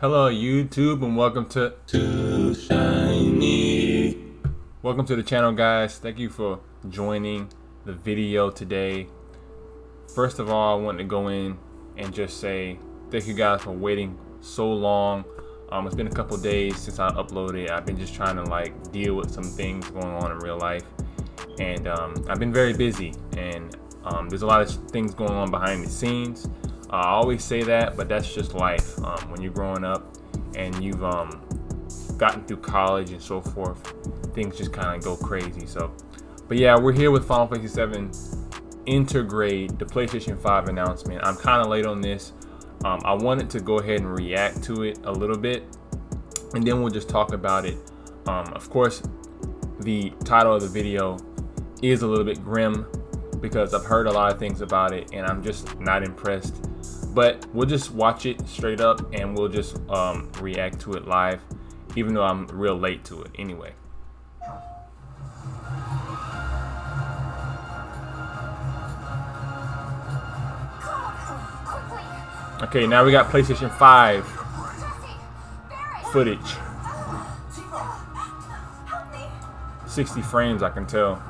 Hello YouTube and welcome to Too Shiny. Welcome to the channel, guys. Thank you for joining the video today. First of all, I want to go in and just say thank you guys for waiting so long. It's been a couple days since I uploaded. I've been just trying to deal with some things going on in real life, and I've been very busy, and there's a lot of things going on behind the scenes. I always say that, but that's just life. When you're growing up and you've gotten through college and so forth, things just kind of go crazy. But yeah, we're here with Final Fantasy 7 Intergrade, the PlayStation 5 announcement. I'm kind of late on this. I wanted to go ahead and react to it a little bit, and then we'll just talk about it. Of course, the title of the video is a little bit grim because I've heard a lot of things about it and I'm just not impressed. But we'll just watch it straight up and we'll just react to it live, even though I'm real late to it anyway. Okay, now we got PlayStation 5 footage. 60 frames, I can tell.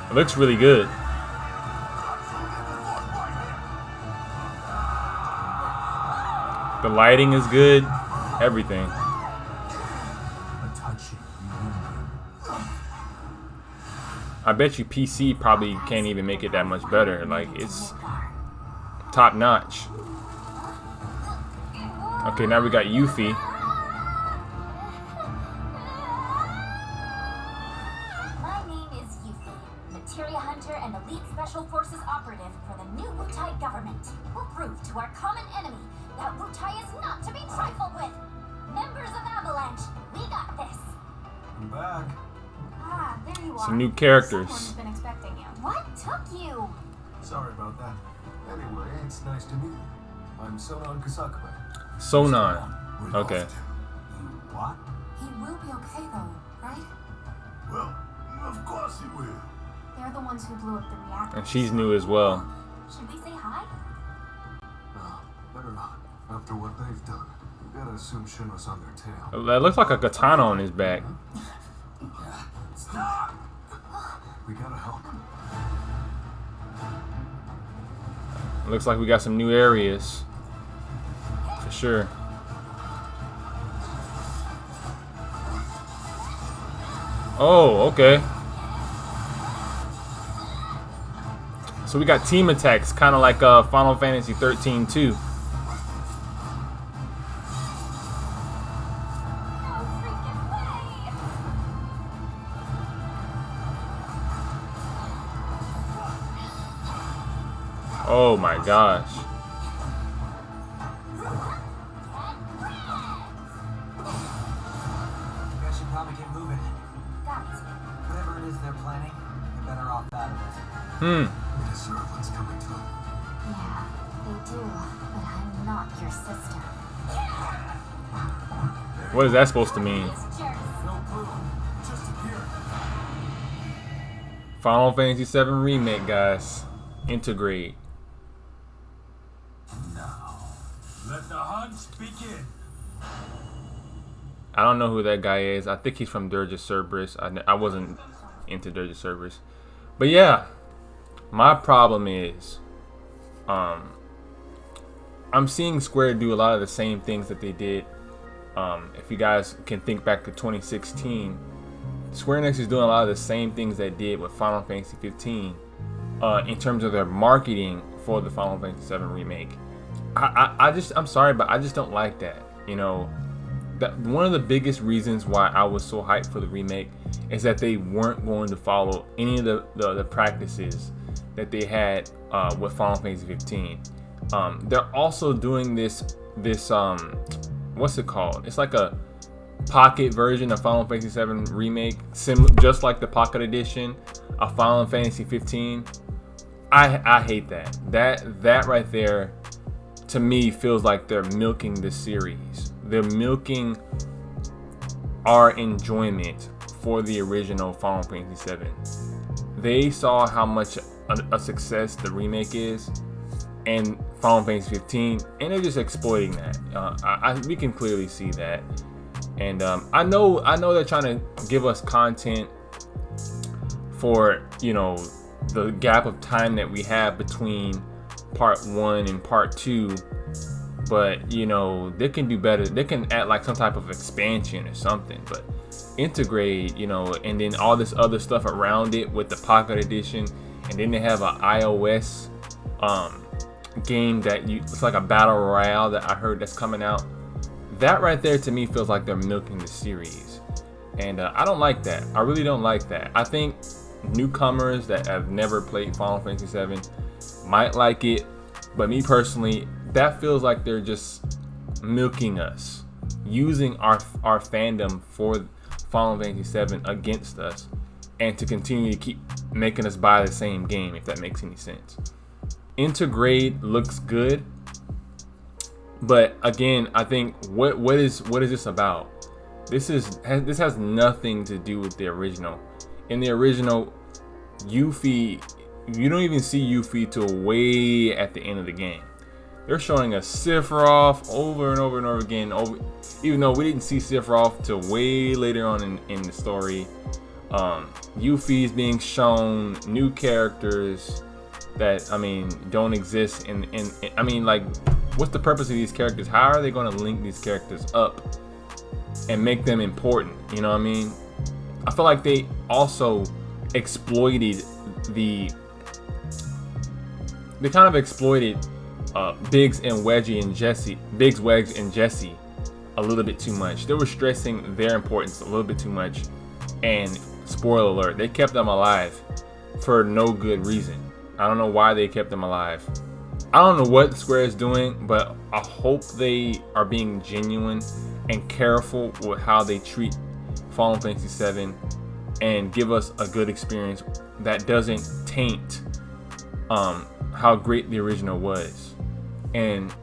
It looks really good. The lighting is good. Everything. I bet you PC probably can't even make it that much better. Like, it's top notch. Okay, now we got Yuffie. And elite special forces operative for the new Wutai government. Will prove to our common enemy that Wutai is not to be trifled with. Members of Avalanche, we got this. I'm back. Ah, there you are. Some new characters. Someone's been expecting you. What took you? Sorry about that. Anyway, it's nice to meet you. I'm Sonan Kusakabe. Sonan. Okay. What? He will be okay though, right? Well, of course he will. They're the ones who blew up the reactor. And she's new as well. Should we say hi? No, better not. After what they've done, you gotta assume Shinra's on their tail. That looks like a katana on his back. Stop! We gotta help. Looks like we got some new areas. For sure. Oh, okay. So we got team attacks, kind of like Final Fantasy 13 too. Oh my gosh. You guys should probably get moving. Whatever it is they're planning, you're better off out of it. We deserve what's coming to them. Yeah, they do, but I'm not your sister. What is that supposed to mean? No clue. Just appeared. Final Fantasy 7 Remake, guys. Intergrade. Now, let the hunt begin. I don't know who that guy is. I think he's from Dirge of Cerberus. I wasn't into Dirge of Cerberus. But yeah, my problem is I'm seeing Square do a lot of the same things that they did. If you guys can think back to 2016, Square Enix is doing a lot of the same things they did with Final Fantasy 15 in terms of their marketing for the Final Fantasy 7 remake. I'm sorry, but I just don't like that. You know, that one of the biggest reasons why I was so hyped for the remake is that they weren't going to follow any of the practices that they had with Final Fantasy 15. They're also doing this what's it called? It's like a pocket version of Final Fantasy 7 remake, just like the Pocket Edition of Final Fantasy 15. I hate that. That right there, to me, feels like they're milking the series. They're milking our enjoyment for the original Final Fantasy 7. they saw how much a success the remake is and Final Fantasy 15, and they're just exploiting that. We can clearly see that, and I know they're trying to give us content for, you know, the gap of time that we have between part 1 and part 2, but you know, they can do better. They can add like some type of expansion or something, but integrate, you know, and then all this other stuff around it with the Pocket Edition, and then they have an iOS game that it's like a battle royale that I heard that's coming out. That right there to me feels like they're milking the series, and I don't like that. I really don't like that. I think newcomers that have never played Final Fantasy 7 might like it, but me personally, that feels like they're just milking us, using our fandom for Final Fantasy 7 against us, and to continue to keep making us buy the same game, if that makes any sense. Intergrade looks good, but again, I think what is this about? This has nothing to do with the original. In the original, Yuffie, you don't even see Yuffie till way at the end of the game. They're showing us Sephiroth over and over and over again, even though we didn't see Sephiroth till way later on in the story. Yuffie is being shown, new characters that, I mean, don't exist in I mean, like, what's the purpose of these characters? How are they going to link these characters up and make them important? You know what I mean? I feel like they also exploited they kind of exploited Biggs, Wedge, and Jesse a little bit too much. They were stressing their importance a little bit too much, and spoiler alert, they kept them alive for no good reason. I don't know why they kept them alive. I don't know what Square is doing, but I hope they are being genuine and careful with how they treat Final Fantasy 7 and give us a good experience that doesn't taint how great the original was. And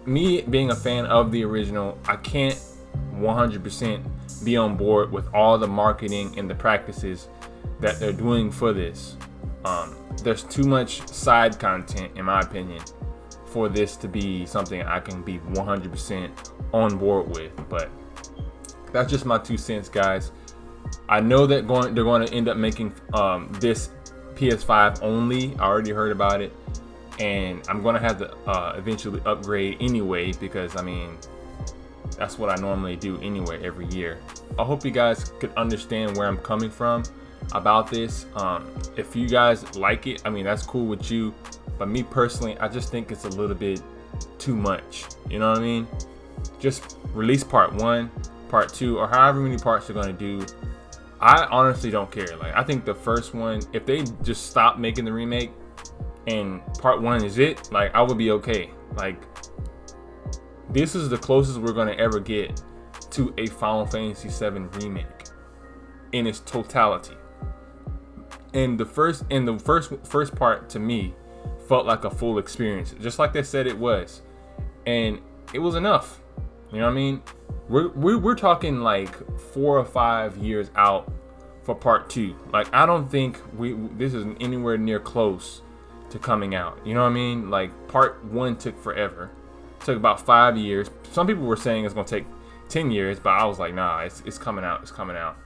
me being a fan of the original, I can't 100% be on board with all the marketing and the practices that they're doing for this. There's too much side content, in my opinion, for this to be something I can be 100% on board with. But that's just my 2 cents, guys. I know that they're going to end up making this PS5 only. I already heard about it, and I'm going to have to eventually upgrade anyway, because I mean, that's what I normally do anyway every year. I hope you guys could understand where I'm coming from about this. If you guys like it, I mean, that's cool with you, but me personally, I just think it's a little bit too much. You know what I mean? Just release part 1, part 2, or however many parts they're going to do. I honestly don't care. Like, I think the first one, if they just stop making the remake and part 1 is it, like, I would be okay. Like, this is the closest we're going to ever get to a Final Fantasy 7 remake in its totality. And the first part to me felt like a full experience, just like they said it was, and it was enough. You know what I mean? We're talking like 4 or 5 years out for part 2. Like, I don't think this is anywhere near close to coming out. You know what I mean? Like, part 1 took forever. It took about 5 years. Some people were saying it's gonna take 10 years, but I was like, nah, it's coming out. It's coming out.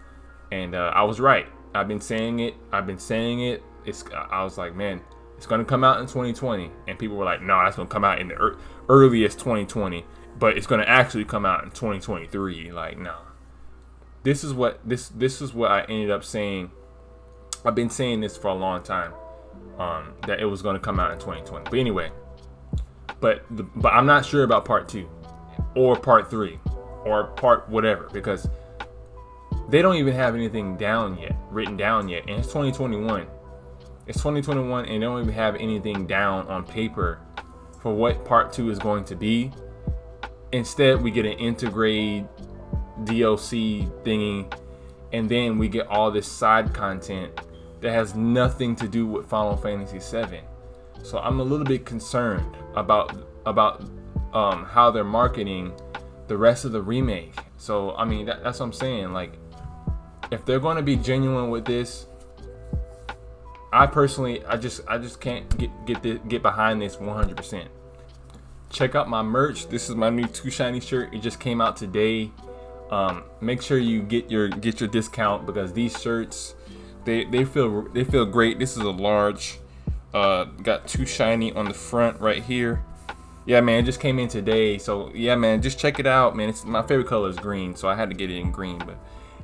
And I was right. I've been saying it. I was like, man, it's gonna come out in 2020. And people were like, no, that's gonna come out in the earliest 2020. But it's gonna actually come out in 2023. Like, no. This is what I ended up saying. I've been saying this for a long time. That it was gonna come out in 2020. But anyway, but I'm not sure about part 2, or part 3, or part whatever, because they don't even have anything written down yet, and it's 2021. It's 2021, and they don't even have anything down on paper for what part 2 is going to be. Instead, we get an Intergrade DLC thingy, and then we get all this side content that has nothing to do with Final Fantasy 7. So I'm a little bit concerned about how they're marketing the rest of the remake. So I mean, that's what I'm saying. Like, if they're going to be genuine with this, I personally, I just can't get behind this 100%. Check out my merch. This is my new Too Shiny shirt. It just came out today. Make sure you get your discount, because these shirts, they feel great. This is a large. Got Too Shiny on the front right here. Yeah, man, it just came in today. So yeah, man, just check it out, man. It's my favorite color is green, so I had to get it in green. But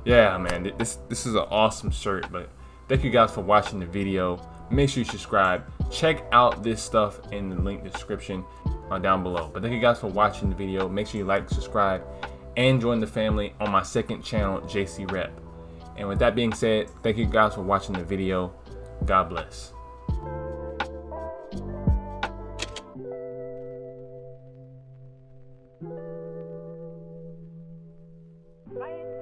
yeah, man, this is an awesome shirt. But thank you guys for watching the video. Make sure you subscribe. Check out this stuff in the link description down below. But thank you guys for watching the video. Make sure you like, subscribe, and join the family on my second channel, JC Rep. And with that being said, thank you guys for watching the video. God bless. Bye.